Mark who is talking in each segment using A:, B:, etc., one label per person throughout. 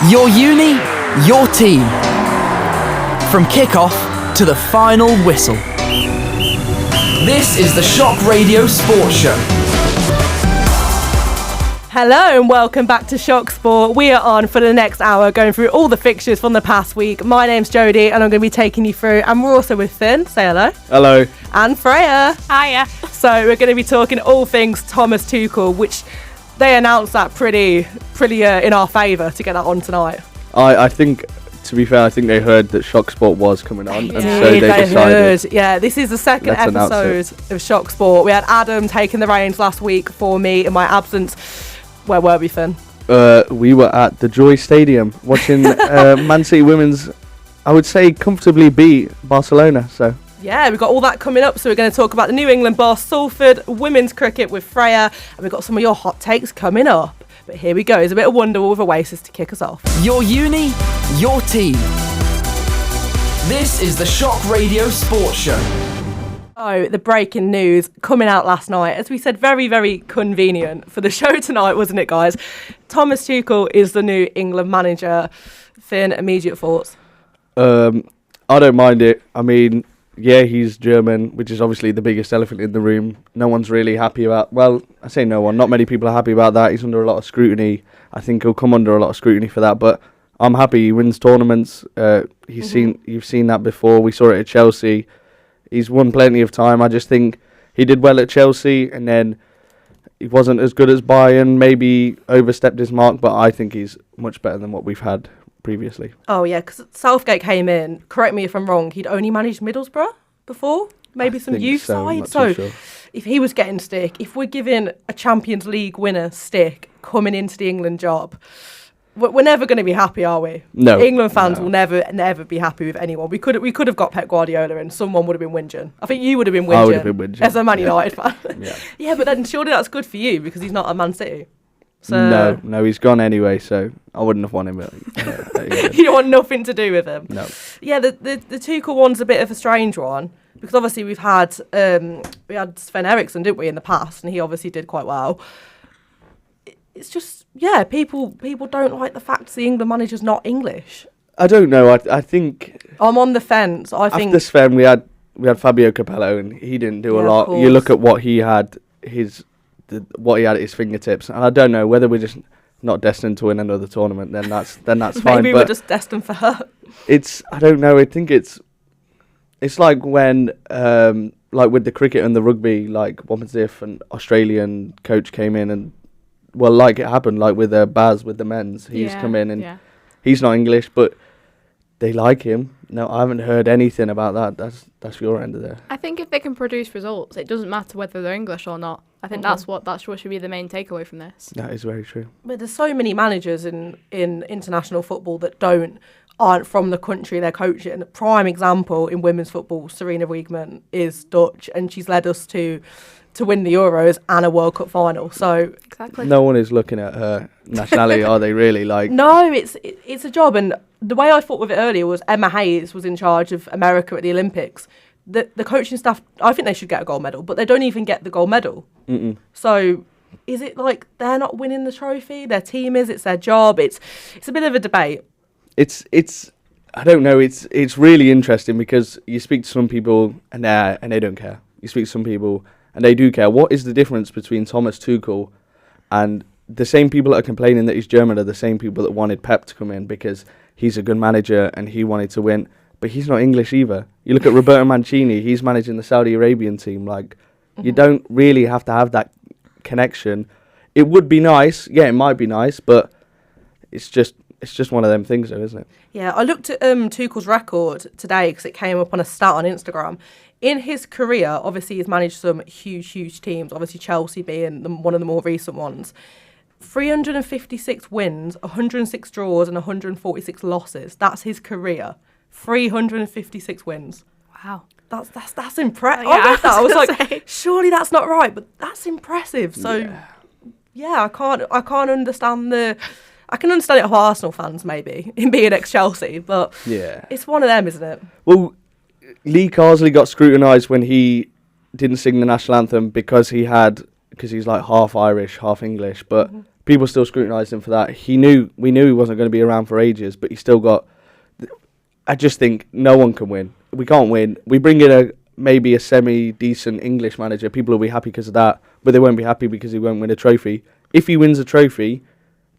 A: Your uni, your team. From kick-off to the final whistle. This is the Shock Radio Sports Show.
B: Hello and welcome back to Shock Sport. We are on for the next hour going through all the fixtures from the past week. My name's Jodi and I'm going to be taking you through, and we're also with Finn. Say hello.
C: Hello.
B: And Freya.
D: Hiya.
B: So we're going to be talking all things Thomas Tuchel, which they announced that pretty in our favour to get that on tonight.
C: I think, to be fair, I think they heard that Shock Sport was coming on, and so they decided.
B: Heard. Yeah, this is the second
C: Let's
B: episode of Shock Sport. We had Adam taking the reins last week for me in my absence. Where were we, Finn?
C: We were at the Joy Stadium watching Man City women's, I would say, comfortably beat Barcelona. So
B: yeah, we've got all that coming up. So we're going to talk about the New England boss, Salford, women's cricket with Freya, and we've got some of your hot takes coming up. But here we go. There's a bit of Wonderwall with Oasis to kick us off.
A: Your uni, your team. This is the Shock Radio Sports Show.
B: Oh, the breaking news coming out last night. As we said, very, very convenient for the show tonight, wasn't it, guys? Thomas Tuchel is the new England manager. Finn, immediate thoughts?
C: I don't mind it. I mean, yeah, he's German, which is obviously the biggest elephant in the room. No one's really happy about... Well, I say no one. Not many people are happy about that. He's under a lot of scrutiny. I think he'll come under a lot of scrutiny for that. But I'm happy he wins tournaments. You've seen that before. We saw it at Chelsea. He's won plenty of time. I just think he did well at Chelsea, and then he wasn't as good as Bayern. Maybe overstepped his mark, but I think he's much better than what we've had previously.
B: Oh, yeah, because Southgate came in, correct me if I'm wrong, he'd only managed Middlesbrough before, maybe some youth side. So
C: sure.
B: If he was getting stick, if we're giving a Champions League winner stick coming into the England job, we're never going to be happy, are we?
C: No.
B: England fans will never be happy with anyone. We could have got Pep Guardiola and someone would have been whinging. I think you would have been whinging.
C: I would have been whinging.
B: As a Man United fan.
C: Yeah.
B: Yeah, but then surely that's good for you because he's not at Man City. So
C: No, he's gone anyway, so I wouldn't have won him.
B: You don't want nothing to do with him.
C: No.
B: Yeah, the Tuchel one's a bit of a strange one because obviously we had Sven Eriksson, didn't we, in the past, and he obviously did quite well. It's just, yeah, people don't like the fact the England manager's not English.
C: I don't know. I think
B: I'm on the fence. I think
C: after Sven, we had Fabio Capello, and he didn't do a lot. You look at what he had at his fingertips, and I don't know whether we're just not destined to win another tournament. Then that's fine.
B: Maybe we're just destined for her.
C: I don't know. I think it's like when like with the cricket and the rugby, like what was if an Australian coach came in and. Well, like it happened, like with Baz, with the men's. He's come in and he's not English, but they like him. No, I haven't heard anything about that. That's your end of there.
D: I think if they can produce results, it doesn't matter whether they're English or not. I think that's what should be the main takeaway from this.
C: That is very true.
B: But there's so many managers in international football that aren't from the country they're coaching. A prime example in women's football, Serena Wiegman is Dutch, and she's led us to win the Euros and a World Cup final. So
D: exactly.
C: No one is looking at her nationality, are they really? Like
B: no, it's a job. And the way I thought with it earlier was Emma Hayes was in charge of America at the Olympics. The coaching staff, I think they should get a gold medal, but they don't even get the gold medal.
C: Mm-mm.
B: So is it like they're not winning the trophy? Their team is. It's their job. It's a bit of a debate.
C: It's I don't know. It's really interesting because you speak to some people and they don't care. You speak to some people. And they do care. What is the difference between Thomas Tuchel and the same people that are complaining that he's German are the same people that wanted Pep to come in because he's a good manager and he wanted to win, but he's not English either. You look at Roberto Mancini, he's managing the Saudi Arabian team. Like, you don't really have to have that connection. It would be nice. Yeah, it might be nice, but it's just one of them things though, isn't it? Yeah,
B: I looked at Tuchel's record today because it came up on a stat on Instagram. In his career, obviously he's managed some huge teams, obviously Chelsea being one of the more recent ones. 356 wins, 106 draws and 146 losses. That's his career. 356 wins.
D: Wow.
B: That's impressive.
D: Yeah,
B: I read that. I was like, surely that's not right, but that's impressive. So, yeah I can't understand I can understand it for Arsenal fans, maybe, in being ex-Chelsea, but it's one of them, isn't it?
C: Well, Lee Carsley got scrutinised when he didn't sing the national anthem because he's like half Irish, half English, but people still scrutinised him for that. We knew he wasn't going to be around for ages, but he still got. I just think no one can win. We can't win. We bring in maybe a semi-decent English manager. People will be happy because of that, but they won't be happy because he won't win a trophy. If he wins a trophy,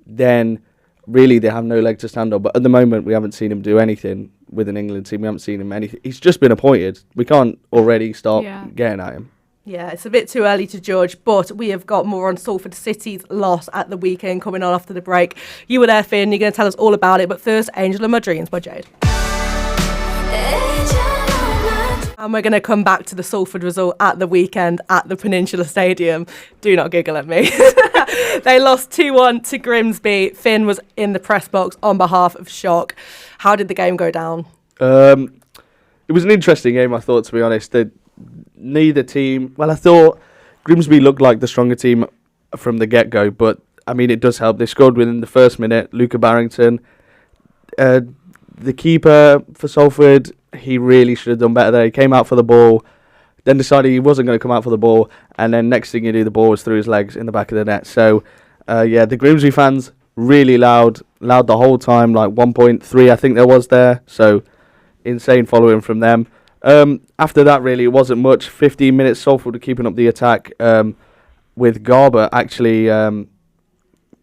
C: then really they have no leg to stand on. But at the moment, we haven't seen him do anything with an England team. We haven't seen him anything. He's just been appointed. We can't already start getting at him.
B: Yeah, it's a bit too early to judge, but we have got more on Salford City's loss at the weekend coming on after the break. You were there, Finn. You're going to tell us all about it. But first, Angel of My Dreams by Jade. And we're going to come back to the Salford result at the weekend at the Peninsula Stadium. Do not giggle at me. They lost 2-1 to Grimsby. Finn was in the press box on behalf of Shock. How did the game go down?
C: It was an interesting game, I thought, to be honest. Neither team... Well, I thought Grimsby looked like the stronger team from the get-go, but, I mean, it does help. They scored within the first minute. Luca Barrington. The keeper for Salford, he really should have done better there. He came out for the ball, then decided he wasn't going to come out for the ball, and then next thing you do, the ball was through his legs in the back of the net. So, the Grimsby fans, really loud the whole time, like 1.3 I think there was there. So, insane following from them. After that, really, it wasn't much. 15 minutes, Salford were keeping up the attack, with Garber actually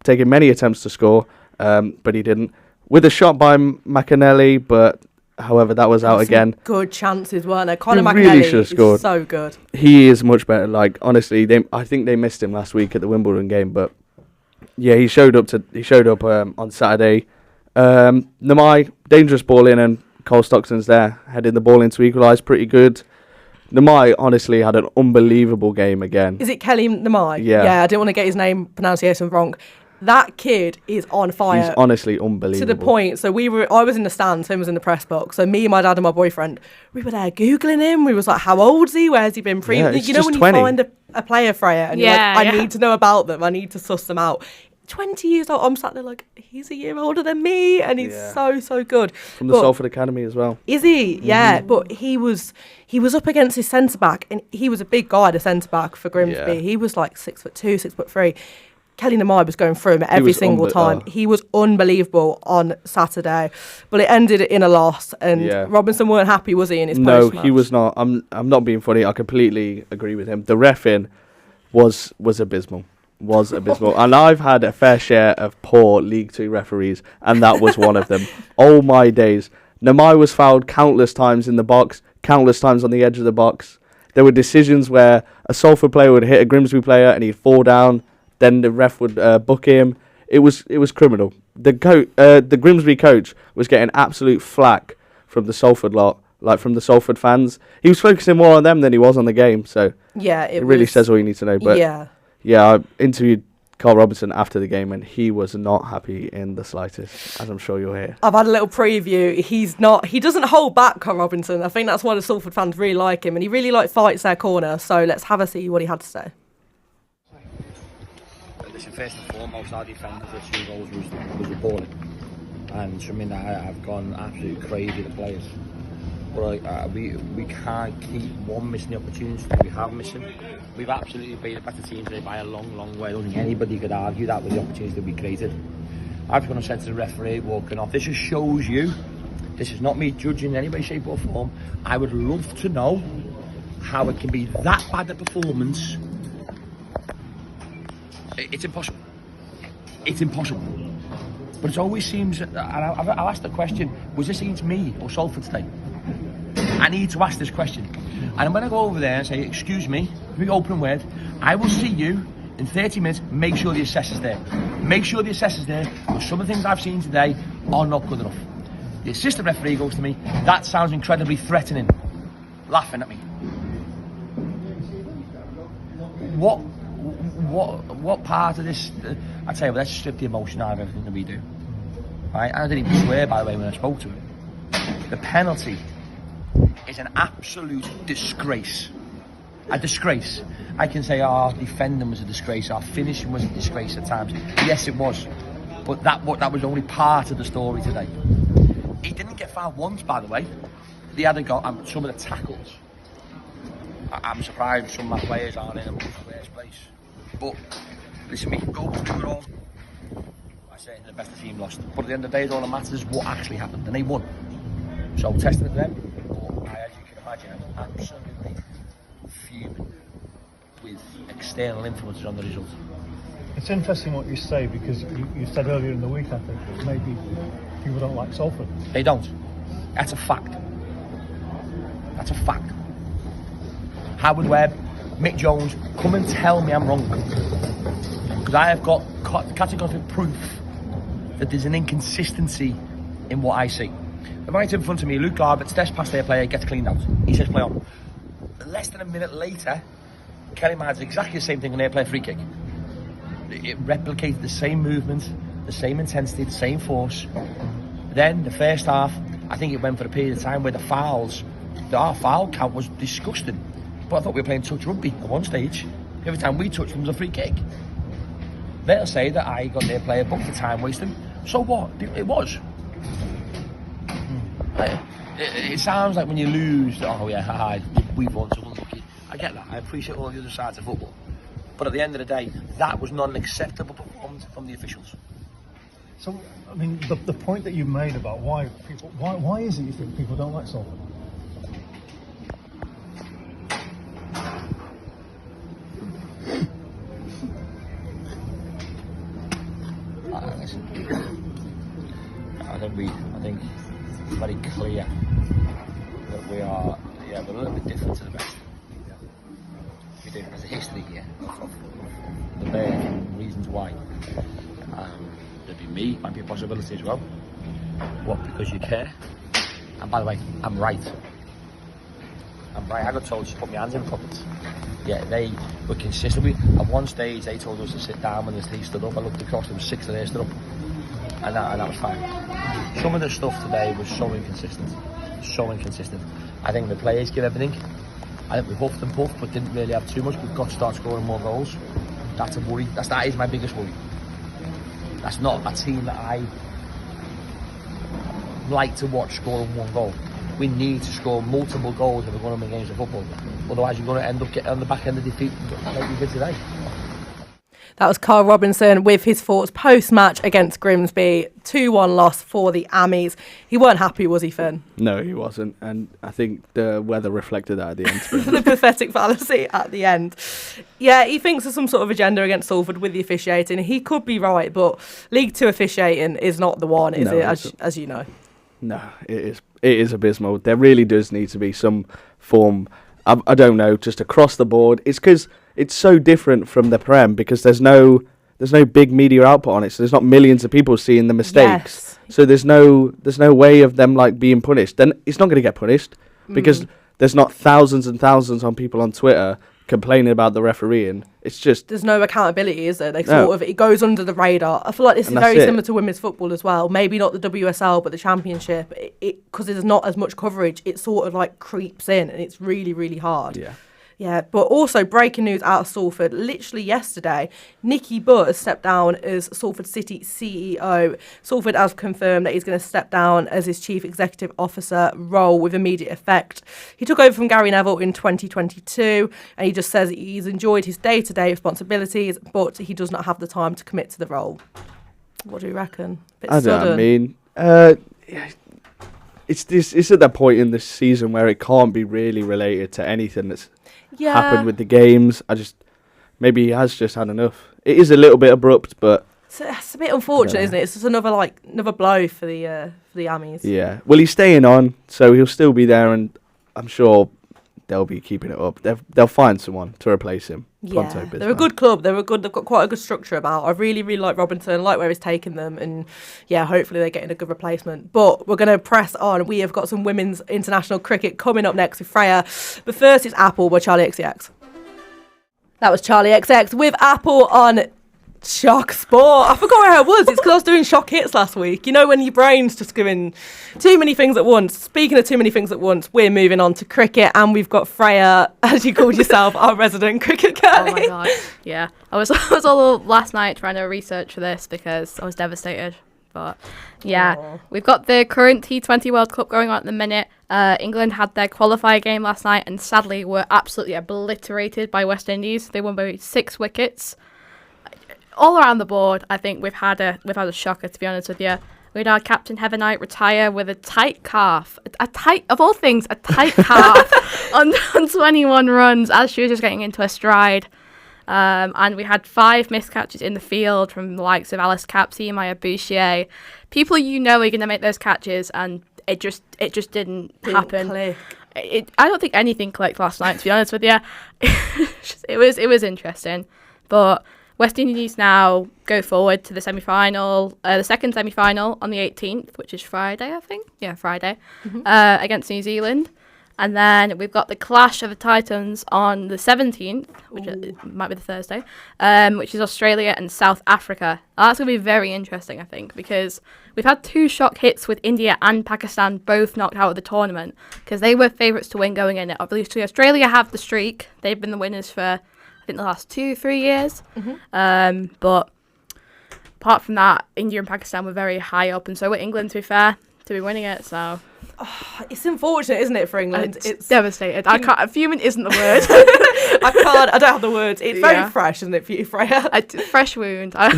C: taking many attempts to score, but he didn't. With a shot by McAnally, but however, that was out again.
B: Good chances, weren't there? Conor
C: He really
B: McAnally
C: should have scored.
B: is so good.
C: He is much better. Like, honestly, I think they missed him last week at the Wimbledon game, but yeah, he showed up on Saturday. Namai, dangerous ball in, and Cole Stockton's there, heading the ball in to equalise. Pretty good. Namai honestly had an unbelievable game again.
B: Is it Kelly Namai?
C: Yeah.
B: Yeah, I didn't want to get his name pronunciation wrong. That kid is on fire.
C: He's honestly unbelievable.
B: To the point, so I was in the stands, Tim was in the press box. So me, my dad and my boyfriend, we were there Googling him. We was like, how old's he? Where's he been previously?
C: Yeah,
B: you know when
C: 20.
B: you find a player, Freya, and you're like, I need to know about them. I need to suss them out. 20 years old, I'm sat there like, he's a year older than me, and he's so good.
C: From the Salford Academy as well.
B: Is he? Mm-hmm. Yeah, but he was up against his centre-back, and he was a big guy, the centre-back for Grimsby. Yeah. He was like 6'2", 6'3". Kelly Namai was going through him every single time. He was unbelievable on Saturday, but it ended in a loss. And Robinson weren't happy, was he? In his post-match?
C: No, he was not. I'm not being funny. I completely agree with him. The reffing was abysmal. And I've had a fair share of poor League Two referees, and that was one of them. Oh my days! Namai was fouled countless times in the box, countless times on the edge of the box. There were decisions where a Salford player would hit a Grimsby player and he'd fall down. Then the ref would book him. It was criminal. The Grimsby coach was getting absolute flack from the Salford lot, like from the Salford fans. He was focusing more on them than he was on the game. So it really says all you need to know. But I interviewed Carl Robinson after the game, and he was not happy in the slightest, as I'm sure you'll hear.
B: I've had a little preview. He doesn't hold back, Carl Robinson. I think that's why the Salford fans really like him, and he really fights their corner. So let's have a see what he had to say.
E: Listen, first and foremost, our defenders at 2 goals was appalling, and something that I've gone absolutely crazy, the players. But we can't keep missing the opportunities that we have missing. We've absolutely been a better team today by a long way. I don't think anybody could argue that with the opportunities that we created. I've just gone and said to the referee walking off, this just shows you, this is not me judging in any way, shape or form. I would love to know how it can be that bad a performance. It's impossible. It's impossible. But it always seems, and I'll ask the question, was this against me or Salford today? I need to ask this question. And I'm going to go over there and say, excuse me, big open word, I will see you in 30 minutes, make sure the assessor's there. Make sure the assessor's there, because some of the things I've seen today are not good enough. The assistant referee goes to me, that sounds incredibly threatening. Laughing at me. What part of this? I tell you, let's strip the emotion out of everything that we do. Right? And I didn't even swear, by the way, when I spoke to him. The penalty is an absolute disgrace. A disgrace. I can say our defending was a disgrace, our finishing was a disgrace at times. Yes, it was. But that was only part of the story today. He didn't get fouled once, by the way. He hadn't got some of the tackles. I'm surprised some of my players aren't in a much worse place. But listen, we can go through it all. I say the best team lost. But at the end of the day, all that matters is what actually happened, and they won. So testing it to them, as you can imagine, I'm absolutely fuming with external influences on the result.
F: It's interesting what you say, because you said earlier in the week, I think, that maybe people don't like Salford.
E: They don't. That's a fact. That's a fact. Howard Webb, Mick Jones, come and tell me I'm wrong. Because I have got categorical proof that there's an inconsistency in what I see. Right in front of me, Luke Garbutt steps past their player, gets cleaned out. He says play on. Less than a minute later, Kelly Mads exactly the same thing when they play a free kick. It replicated the same movement, the same intensity, the same force. Then the first half, I think it went for a period of time where our foul count was disgusting. But I thought we were playing touch rugby at one stage. Every time we touched them was a free kick. They'll say that I got their player booked for time wasting. So what? It was. It sounds like when you lose, oh yeah, we've won, so we're lucky. I get that. I appreciate all the other sides of football. But at the end of the day, that was not an acceptable performance from the officials.
F: So, I mean, the point that you made about why is it you think people don't like Salford?
E: I think it's very clear that we're a little bit different to the rest. We do. There's a history here of the bare reasons why. There'd be me, might be a possibility as well. What, because you care? And by the way, I'm right. I got told to put my hands in my pockets. Yeah, they were consistent. At one stage, they told us to sit down when he stood up. I looked across, there was 6 of them stood up. And that was fine. Some of the stuff today was so inconsistent. I think the players give everything. I think we huffed and puffed, but didn't really have too much. We've got to start scoring more goals. That's a worry. That is my biggest worry. That's not a team that I like to watch scoring one goal. We need to score multiple goals if we're going to win games of football. Otherwise, you're going to end up getting on the back end of defeat like we did today.
B: That was Carl Robinson with his thoughts post-match against Grimsby. 2-1 loss for the Ammies. He weren't happy, was he, Finn?
C: No, he wasn't. And I think the weather reflected that at the end.
B: The pathetic fallacy at the end. Yeah, he thinks there's some sort of agenda against Salford with the officiating. He could be right, but League 2 officiating is not the one, is it, as you know?
C: No, it is abysmal. There really does need to be some form, I don't know, just across the board. It's because it's so different from the Prem, because there's no big media output on it, so there's not millions of people seeing the mistakes. Yes. So there's no way of them like being punished. Then it's not going to get punished because there's not thousands and thousands on people on Twitter complaining about the refereeing. It's just
B: there's no accountability, is there? It goes under the radar. I feel like this is very similar to women's football as well. Maybe not the WSL, but the Championship. Because there's not as much coverage, it sort of like creeps in, and it's really, really hard. Yeah, but also breaking news out of Salford. Literally yesterday, Nicky Butt has stepped down as Salford City CEO. Salford has confirmed that he's going to step down as his Chief Executive Officer role with immediate effect. He took over from Gary Neville in 2022, and he just says he's enjoyed his day-to-day responsibilities, but he does not have the time to commit to the role. What do you reckon? It's
C: at that point in the season where it can't be really related to anything that's happened with the games. Maybe he has just had enough. It is a little bit abrupt, but
B: it's a bit unfortunate, isn't it? It's just another blow for the Ammies.
C: Yeah. Well, he's staying on, so he'll still be there, and I'm sure they'll be keeping it up. They'll find someone to replace him.
B: Yeah, they're a good club. They've got quite a good structure about. I really, really like Robinson, like where he's taken them, and yeah, hopefully they're getting a good replacement. But we're going to press on. We have got some women's international cricket coming up next with Freya. But first, it's Apple by Charlie XCX. That was Charlie XX with Apple on Shock Sport. I forgot where I was. It's because I was doing shock hits last week. You know, when your brain's just doing too many things at once. Speaking of too many things at once, we're moving on to cricket, and we've got Freya, as you called yourself, our resident cricket girl.
D: Oh my god! Yeah, I was all last night trying to research for this because I was devastated. But yeah, we've got the current T20 World Cup going on at the minute. England had their qualifier game last night, and sadly were absolutely obliterated by West Indies. They won by 6 wickets. all around the board, I think we've had a shocker, to be honest with you. We had our captain Heather Knight retire with a tight calf, a tight calf on 21 runs as she was just getting into her stride. And we had 5 missed catches in the field from the likes of Alice Capsey, Maya Bouchier. People are going to make those catches, and it just didn't happen.
B: Click.
D: I don't think anything clicked last night, to be honest with you. It was interesting. But West Indies now go forward to the semi-final, the second semi-final on the 18th, which is Friday, I think. Yeah, Friday, against New Zealand. And then we've got the clash of the Titans on the 17th, which might be the Thursday, which is Australia and South Africa. That's going to be very interesting, I think, because we've had 2 shock hits with India and Pakistan both knocked out of the tournament because they were favourites to win going in it. Obviously, Australia have the streak. They've been the winners for, I think, the last 2-3 years. But apart from that, India and Pakistan were very high up, and so were England, to be fair, to be winning it, so...
B: It's unfortunate, isn't it, for England?
D: It's devastated. I can't. Fuming isn't the word.
B: I don't have the words. It's very fresh, isn't it, for you, Freya?
D: Fresh wound. I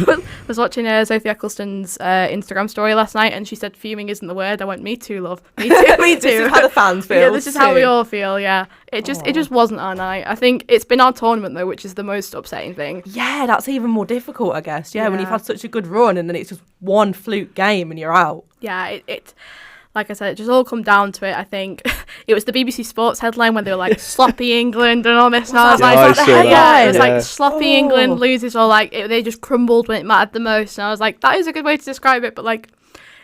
D: was watching Sophie Ecclestone's Instagram story last night, and she said fuming isn't the word. I went, me too, love. Me too. Me too.
B: This is how the fans feel.
D: Yeah, this is how we all feel. Yeah, it just wasn't our night. I think it's been our tournament though, which is the most upsetting thing.
B: Yeah, that's even more difficult, I guess. Yeah, when you've had such a good run and then it's just one fluke game and you're out.
D: Yeah, it like I said, it just all come down to it. I think it was the BBC Sports headline when they were like sloppy England and all this. And I was it was like sloppy England loses, or like they just crumbled when it mattered the most. And I was like, that is a good way to describe it, but like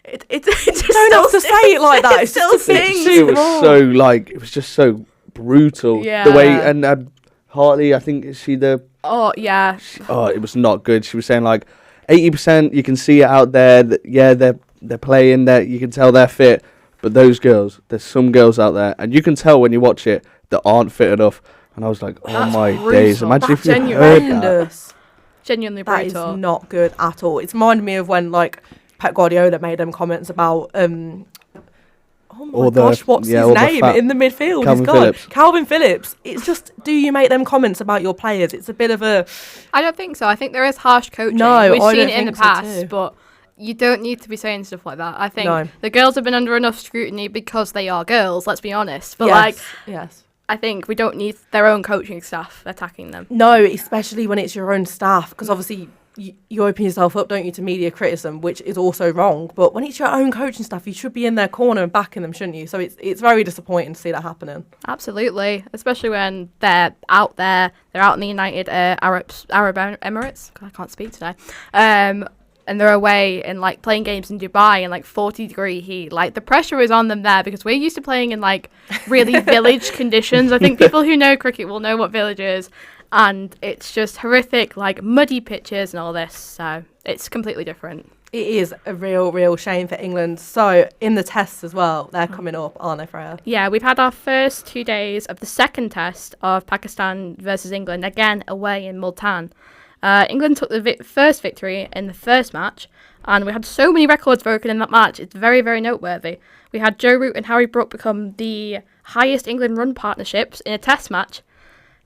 D: it's just
B: don't have to say it like that. It's still a thing.
C: It was just so brutal.
D: Yeah.
C: The way and Hartley, I think is she the.
D: Oh yeah.
C: It was not good. She was saying like 80%. You can see it out there. They're playing, that you can tell they're fit, but those girls, there's some girls out there, and you can tell when you watch it that aren't fit enough. And I was like,
D: That's
C: my
D: brutal.
C: days! Imagine
D: That's
C: if you heard that.
D: Genuinely
B: that
D: brutal.
B: That is not good at all. It's reminded me of when like Pep Guardiola made them comments about what's his name in the midfield?
C: Calvin Phillips.
B: Calvin Phillips. It's just, do you make them comments about your players? It's a bit of a...
D: I don't think so. I think there is harsh coaching.
B: No,
D: we've
B: I
D: seen
B: don't
D: it in the
B: think so
D: past,
B: too.
D: but you don't need to be saying stuff like that. I think the girls have been under enough scrutiny because they are girls, let's be honest. But
B: yes.
D: I think we don't need their own coaching staff attacking them.
B: No, especially when it's your own staff, because obviously you open yourself up, don't you, to media criticism, which is also wrong. But when it's your own coaching staff, you should be in their corner and backing them, shouldn't you? So it's very disappointing to see that happening.
D: Absolutely, especially when they're out there. They're out in the United Arab Emirates. I can't speak today. And they're away and like playing games in Dubai in like 40-degree heat. Like the pressure is on them there because we're used to playing in like really village conditions. I think people who know cricket will know what village is, and it's just horrific, like muddy pitches and all this. So it's completely different.
B: It is a real shame for England. So in the tests as well, they're coming up, aren't they, Freya?
D: Yeah, we've had our first 2 days of the second test of Pakistan versus England, again away in Multan. England took the first victory in the first match, and we had so many records broken in that match. It's very, very noteworthy. We had Joe Root and Harry Brook become the highest England run partnerships in a test match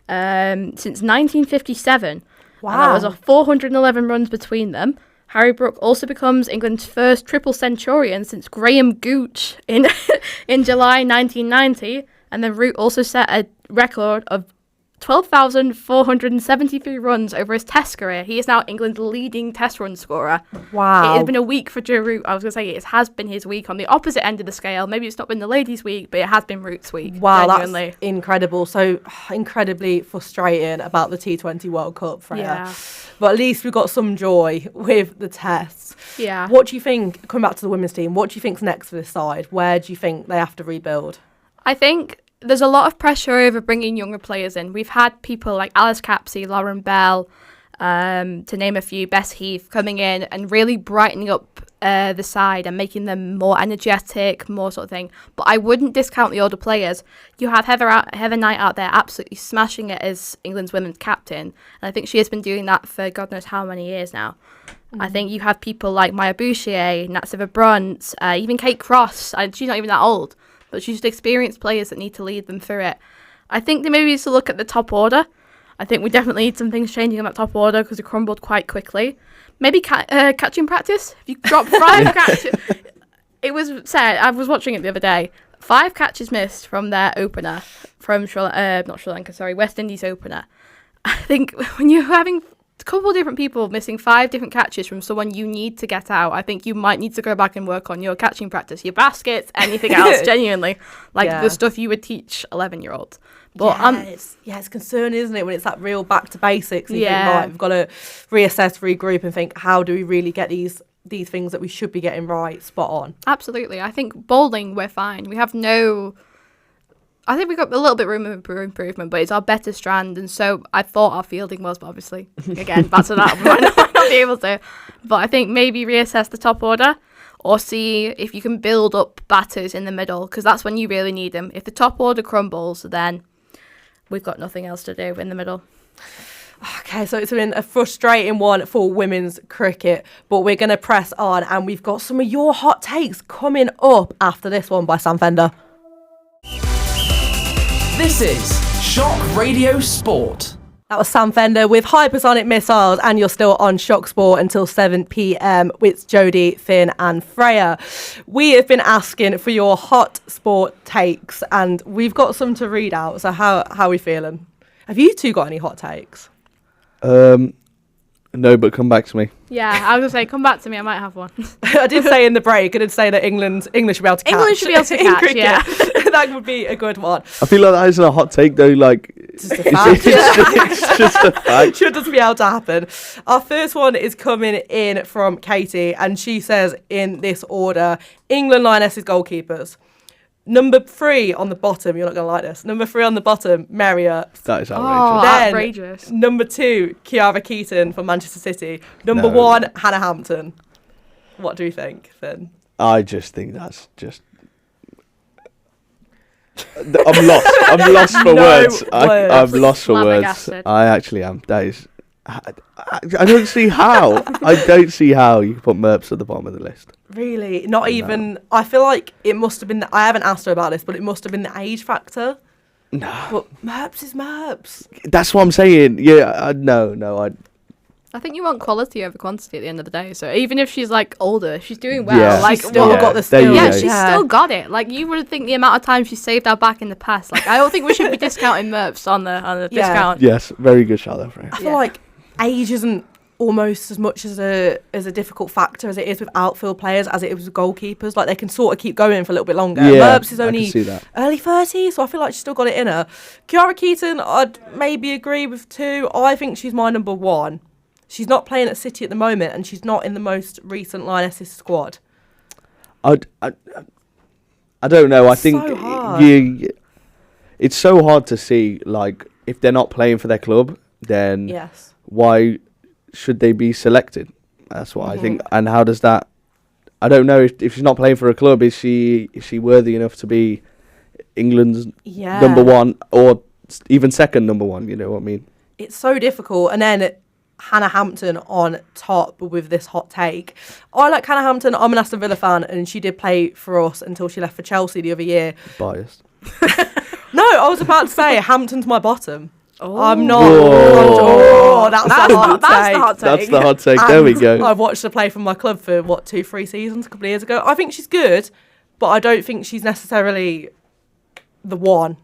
D: since 1957.
B: Wow.
D: And that was 411 runs between them. Harry Brook also becomes England's first triple centurion since Graham Gooch in July 1990. And then Root also set a record of 12,473 runs over his test career. He is now England's leading test run scorer.
B: Wow.
D: It has been a week for Joe Root. I was going to say it has been his week on the opposite end of the scale. Maybe it's not been the ladies' week, but it has been Root's week.
B: Wow,
D: genuinely.
B: That's incredible. So incredibly frustrating about the T20 World Cup, Freya.
D: Yeah.
B: But at least we've got some joy with the tests.
D: Yeah.
B: What do you think, coming back to the women's team, what do you think's next for this side? Where do you think they have to rebuild?
D: I think there's a lot of pressure over bringing younger players in. We've had people like Alice Capsey, Lauren Bell, to name a few, Bess Heath, coming in and really brightening up the side and making them more energetic, more sort of thing. But I wouldn't discount the older players. You have Heather Knight out there absolutely smashing it as England's women's captain. And I think she has been doing that for God knows how many years now. I think you have people like Maya Bouchier, Natsiva Brunt, even Kate Cross. She's not even that old, but she's just experienced players that need to lead them through it. I think they maybe need to look at the top order. I think we definitely need some things changing in that top order because it crumbled quite quickly. Maybe catching practice. If you drop 5 catches, it was said. I was watching it the other day. 5 catches missed from their opener, from West Indies opener. I think when you're having a couple of different people missing 5 different catches from someone you need to get out, I think you might need to go back and work on your catching practice, your baskets, anything else, genuinely. Like the stuff you would teach 11-year-olds. But
B: it's concerning, isn't it, when it's that real back to basics. And you think, right, we've got to reassess, regroup, and think, how do we really get these things that we should be getting right spot on?
D: Absolutely. I think bowling, we're fine. We have I think we've got a little bit room for improvement, but it's our better strand. And so I thought our fielding was, but obviously, again, back to that, we might not be able to. But I think maybe reassess the top order or see if you can build up batters in the middle, because that's when you really need them. If the top order crumbles, then we've got nothing else to do in the middle.
B: Okay, so it's been a frustrating one for women's cricket, but we're going to press on, and we've got some of your hot takes coming up after this one by Sam Fender.
A: This is Shock Radio Sport.
B: That was Sam Fender with Hypersonic Missiles, and you're still on Shock Sport until 7 p.m. with Jodi, Finn and Freya. We have been asking for your hot sport takes, and we've got some to read out. So how are we feeling? Have you two got any hot takes?
C: No, but come back to me.
D: Yeah, I was going to say, come back to me. I might have one.
B: I did say in the break, I did say that English should be able to catch.
D: England should be able to catch, yeah.
B: That would be a good one.
C: I feel like that isn't a hot take, though. Like,
B: Just a fact.
C: it's just a fact.
B: Should just be able to happen. Our first one is coming in from Katie, and she says in this order, England Lionesses goalkeepers. Number 3 on the bottom, you're not going to like this. Number 3 on the bottom, Marriott.
C: That is outrageous.
D: Oh,
B: Then,
D: outrageous.
B: Number 2, Kiara Keaton from Manchester City. Number 1, Hannah Hampton. What do you think, Finn?
C: I just think that's just... I'm lost. I'm lost for words. I'm lost for words.
D: Flabbergasted.
C: I actually am. That is... I don't see how. I don't see how you can put Merps at the bottom of the list.
B: Really? Not even... I feel like it must have been... I haven't asked her about this, but it must have been the age factor.
C: No.
B: But Merps is Merps.
C: That's what I'm saying. Yeah, no.
D: I think you want quality over quantity at the end of the day. So even if she's like older, she's doing well.
C: Yeah.
D: Like,
B: She's still
C: Yeah.
B: got the
C: There you
B: skills.
D: yeah,
C: go.
D: she's still got it. Like, you would think the amount of time she saved our back in the past. Like, I don't think we should be discounting Merps on the
B: Yeah.
D: discount.
C: Yes, very good shout there, Freya.
B: I feel like age isn't almost as much as a difficult factor as it is with outfield players as it is with goalkeepers. Like, they can sort of keep going for a little bit longer.
C: Yeah,
B: Merps is
C: I can
B: only
C: see that.
B: early 30s, so I feel like she's still got it in her. Kiara Keaton, I'd maybe agree with 2. I think she's my number 1. She's not playing at City at the moment, and she's not in the most recent Lionesses squad.
C: I don't know. I
B: It's
C: think
B: so hard.
C: it's so hard to see, like, if they're not playing for their club, then
B: Yes.
C: why should they be selected? That's what I think. And how does that... I don't know, if she's not playing for a club, is she worthy enough to be England's
B: Yeah.
C: number 1 or even second number 1, you know what I mean?
B: It's so difficult. And then Hannah Hampton on top with this hot take. I like Hannah Hampton. I'm an Aston Villa fan, and she did play for us until she left for Chelsea the other year.
C: Biased.
B: No, I was about to say Hampton's my bottom.
D: Oh.
B: I'm not.
C: Whoa.
B: That's
D: That's
B: the hot
D: the
B: take.
D: hot take.
C: That's the hot take. There we
B: And
C: go.
B: I've watched her play for my club for 2-3 seasons a couple of years ago. I think she's good, but I don't think she's necessarily the one.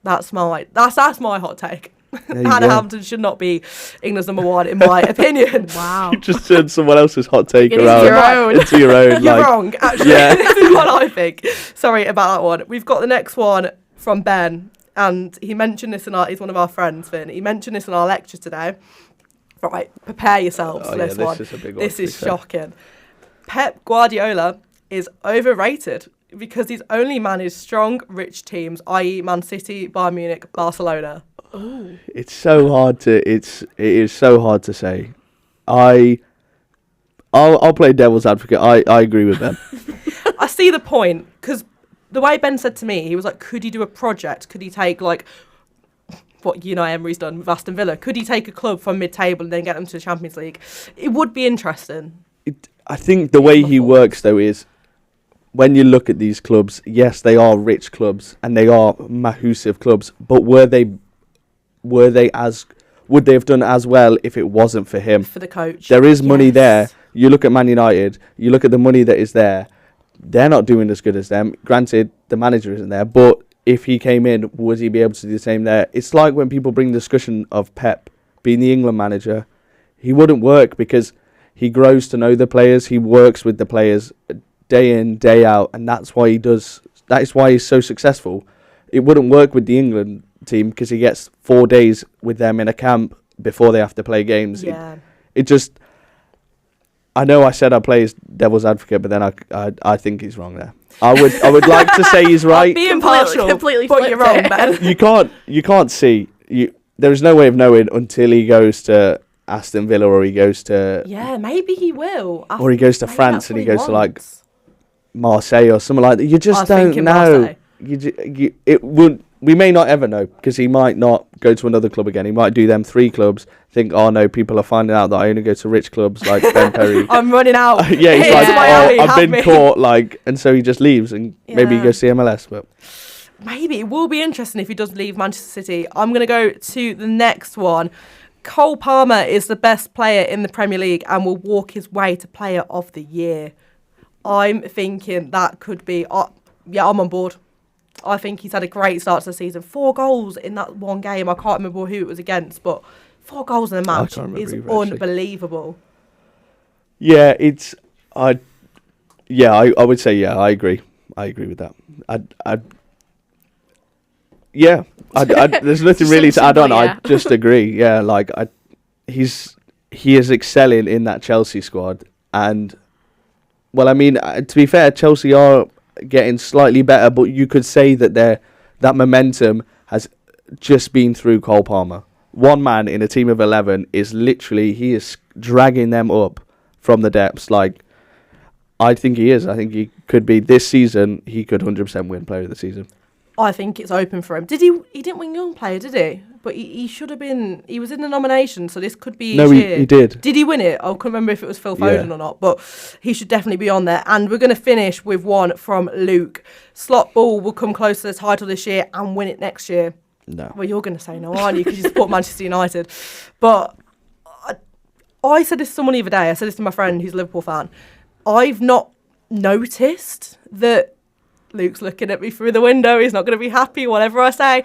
B: That's my hot take.
C: There you
B: Hannah
C: go.
B: Hampton should not be England's number 1 in my opinion.
D: Wow.
C: You just turned someone else's hot take
B: It is
C: around
B: your own.
C: into your own.
B: You're
C: like,
B: wrong, actually.
C: Yeah.
B: This is what I think. Sorry about that one. We've got the next one from Ben, and he mentioned this he's one of our friends, Finn. He mentioned this in our lecture today. Right, prepare yourselves for
C: yeah,
B: this
C: this
B: one.
C: is a big one,
B: This
C: to be
B: is
C: fair.
B: shocking. Pep Guardiola is overrated because he's only managed strong, rich teams, i.e. Man City, Bayern Munich, Barcelona.
C: It's so hard to. It is so hard to say. I'll play devil's advocate. I agree with Ben.
B: I see the point, because the way Ben said to me, he was like, could he do a project? Could he take, like, what Unai Emery's done with Aston Villa? Could he take a club from mid-table and then get them to the Champions League? It would be interesting.
C: I think the way he works though is, when you look at these clubs, yes, they are rich clubs and they are massive clubs, but were they would they have done as well if it wasn't for him?
B: For the coach.
C: There is money
B: Yes.
C: there. You look at Man United, you look at the money that is there. They're not doing as good as them. Granted, the manager isn't there, but if he came in, would he be able to do the same there? It's like when people bring discussion of Pep being the England manager. He wouldn't work because he grows to know the players. He works with the players day in, day out, and that is why he's so successful. It wouldn't work with the England team because he gets 4 days with them in a camp before they have to play games.
B: Yeah.
C: It just... I know I said I play as devil's advocate, but then I think he's wrong there. I would like to say he's right.
B: Be impartial,
D: completely
B: but you're
D: flipped
B: wrong,
D: it.
B: Ben.
C: You can't see. There is no way of knowing until he goes to Aston Villa or he goes to
B: Yeah, maybe he will.
C: or he goes to
B: Maybe
C: France
B: that's
C: and
B: what
C: he goes to like
B: wants.
C: Marseille or something like that. You
B: I
C: just
B: was
C: don't
B: thinking
C: know.
B: Marseille.
C: It would. We may not ever know because he might not go to another club again. He might do them 3 clubs. Think, oh no, people are finding out that I only go to rich clubs like Ben Perry.
B: I'm running out.
C: Yeah, he's
B: Here's
C: like,
B: Miami,
C: oh, I've
B: have
C: been
B: me.
C: caught, like, and so he just leaves and maybe he
B: Yeah.
C: goes to MLS. But
B: Maybe it will be interesting if he does leave Manchester City. I'm going to go to the next one. Cole Palmer is the best player in the Premier League and will walk his way to Player of the Year. I'm thinking that could be... yeah, I'm on board. I think he's had a great start to the season. 4 goals in that one game. I can't remember who it was against, but 4 goals in a match
C: can't remember
B: is
C: either, actually.
B: unbelievable.
C: yeah, I would say I agree. I agree with that. There's nothing really to add on.
D: Simply, yeah.
C: I just agree. Yeah, like he is excelling in that Chelsea squad, and well, I mean, to be fair, Chelsea are getting slightly better, but you could say that that momentum has just been through Cole Palmer. One man in a team of 11 is literally, he is dragging them up from the depths. Like, I think he is. I think he could be this season. He could 100% win Player of the Season.
B: I think it's open for him. He didn't win Young Player, did he? But he should have been... He was in the nomination, so this could be
C: No,
B: his year.
C: he did.
B: Did he win it? I can't remember if it was Phil Foden
C: Yeah.
B: or not, but he should definitely be on there. And we're going to finish with one from Luke. Slot Ball will come close to the title this year and win it next year.
C: No.
B: Well, you're going to say no, aren't you? Because you support Manchester United. But I said this to someone the other day. I said this to my friend who's a Liverpool fan. I've not noticed that Luke's looking at me through the window. He's not going to be happy, whatever I say.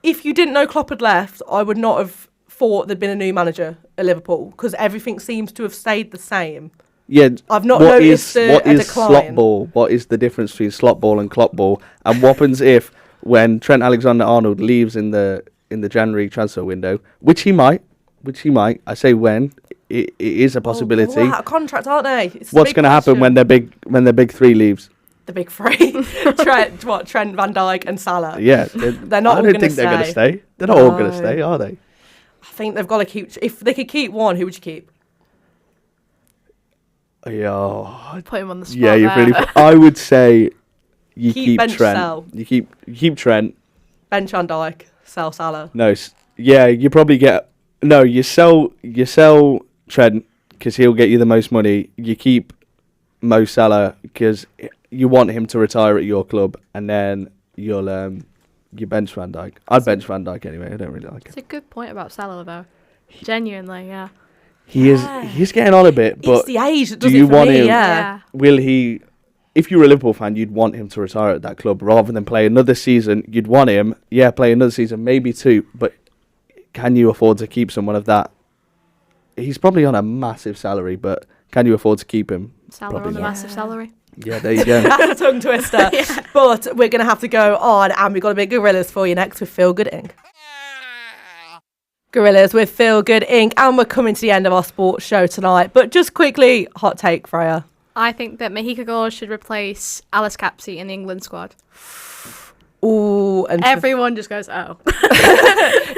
B: If you didn't know Klopp had left, I would not have thought there'd been a new manager at Liverpool because everything seems to have stayed the same.
C: Yeah,
B: I've not
C: what
B: noticed
C: is
B: a
C: what is
B: decline.
C: slot ball? What is the difference between slot ball and Klopp ball? And what happens if when Trent Alexander-Arnold leaves in the January transfer window, which he might, I say when, it is a possibility.
B: They're all out of contract, aren't they? It's the
C: What's
B: big
C: going to happen
B: question.
C: when the big 3 leaves?
B: The big 3. Trent, Van Dijk and Salah.
C: Yeah,
B: They're not
C: I
B: all
C: don't
B: gonna
C: think they're going to
B: stay.
C: stay. They're not all going
B: No.
C: to stay, are they?
B: I think they've got to keep... If they could keep one, who would you keep?
C: Yeah,
D: Put him on the spot.
C: yeah, you've
D: there.
C: really. I would say you
B: Keep
C: keep
B: bench
C: Trent.
B: sell.
C: You keep Trent.
B: Bench Van Dijk, sell Salah.
C: No, yeah, you probably get no. You sell Trent because he'll get you the most money. You keep Mo Salah because you want him to retire at your club, and then you'll you bench Van Dijk. I'd bench Van Dijk anyway. I don't really like
D: It's
C: him.
D: a good point about Salah, though. Genuinely, yeah.
C: He's getting on a bit, but
B: It's the age that
C: do
B: does
C: you
B: it for
C: want
B: me,
C: him?
B: yeah.
C: will he? If you were a Liverpool fan, you'd want him to retire at that club rather than play another season. You'd want him, play another season, maybe 2, but can you afford to keep someone of that? He's probably on a massive salary, but can you afford to keep him?
D: Salah
C: Probably
D: on a
C: not.
D: massive salary.
C: Yeah, there you go.
B: That's a tongue twister. But we're going to have to go on, and we've got a bit of Gorillas for you next with Feel Good Inc. Gorillas with Feel Good Inc. And we're coming to the end of our sports show tonight. But just quickly, hot take, Freya.
D: I think that Mahika Gore should replace Alice Capsey in the England squad.
B: Ooh, and
D: Everyone just goes, oh.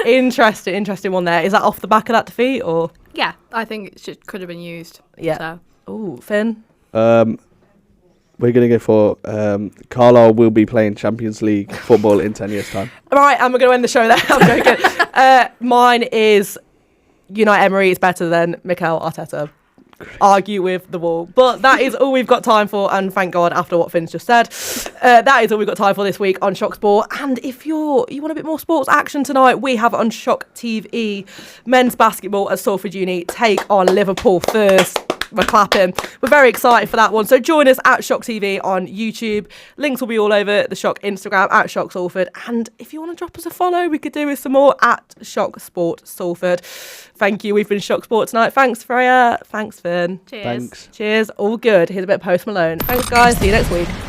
B: interesting one there. Is that off the back of that defeat, or?
D: Yeah, I think it could have been used.
B: Yeah.
D: So.
B: Ooh, Finn.
C: We're going to go for Carlisle will be playing Champions League football in 10 years' time.
B: All right, and we're going to end the show there. I'm joking. Mine is Unai Emery is better than Mikel Arteta. argue with the wall. But that is all we've got time for, and thank God, after what Finn's just said, that is all we've got time for this week on Shock Sport. And if you want a bit more sports action tonight, we have on Shock TV men's basketball at Salford Uni take on Liverpool first. We're clapping. We're very excited for that one. So join us at Shock TV on YouTube. Links will be all over the Shock Instagram at Shock Salford. And if you want to drop us a follow, we could do with some more at Shock Sport Salford. Thank you. We've been Shock Sport tonight. Thanks, Freya. Thanks, Finn.
D: Cheers.
C: Thanks.
B: Cheers. All good. Here's a bit of Post Malone. Thanks, guys. See you next week.